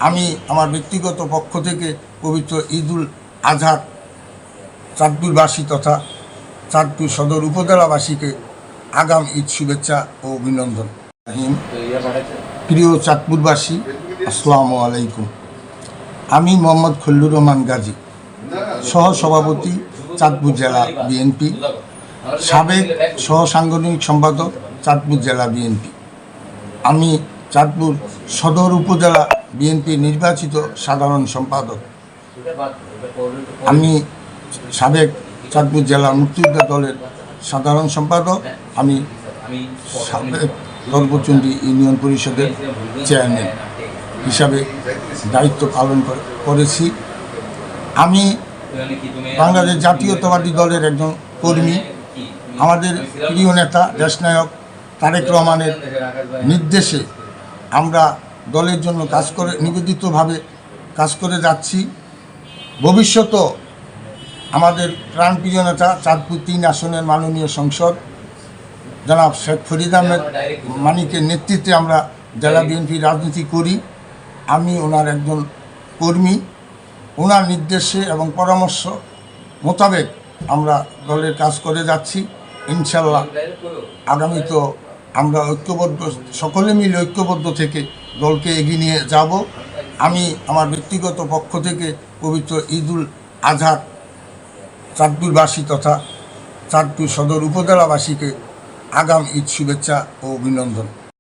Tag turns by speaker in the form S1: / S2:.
S1: আমি আমার ব্যক্তিগত পক্ষ থেকে পবিত্র ঈদুল আজহার চাঁদপুরবাসী তথা চাঁদপুর সদর উপজেলাবাসীকে আগাম ঈদ শুভেচ্ছা ও অভিনন্দন। প্রিয় চাঁদপুরবাসী, আসসালামু আলাইকুম। আমি মোহাম্মদ খলিলুর রহমান গাজী, সহসভাপতি চাঁদপুর জেলা বিএনপি, সাবেক সহসাংগঠনিক সম্পাদক চাঁদপুর জেলা বিএনপি। আমি চাঁদপুর সদর উপজেলা বিএনপি নির্বাচিত সাধারণ সম্পাদক। আমি সাবেক চাঁদপুর জেলা মুক্তিযোদ্ধা দলের সাধারণ সম্পাদক। আমি সাবেক দর্বচণ্ডী ইউনিয়ন পরিষদের চেয়ারম্যান হিসাবে দায়িত্ব পালন করেছি। আমি বাংলাদেশ জাতীয়তাবাদী দলের একজন কর্মী। আমাদের প্রিয় নেতা দেশনায়ক তারেক রহমানের নির্দেশে আমরা দলের জন্য নিবেদিতভাবে কাজ করে যাচ্ছি। ভবিষ্যতেও আমাদের প্রাণপ্রিয় নেতা চাঁদপুর ৩ আসনের মাননীয় সংসদ জনাব শেখ ফরিদ আহমেদ মানিকের নেতৃত্বে আমরা জেলা বিএনপি রাজনীতি করি। আমি ওনার একজন কর্মী। ওনার নির্দেশে এবং পরামর্শ মোতাবেক আমরা দলের কাজ করে যাচ্ছি। ইনশাল্লাহ আগামীতেও আমরা সকলে মিলে ঐক্যবদ্ধ থেকে দলকে এগিয়ে নিয়ে যাব। আমি আমার ব্যক্তিগত পক্ষ থেকে পবিত্র ঈদুল আজহার চাঁদপুরবাসী তথা চাঁদপুর সদর উপজেলাবাসীকে আগাম ঈদ শুভেচ্ছা ও অভিনন্দন।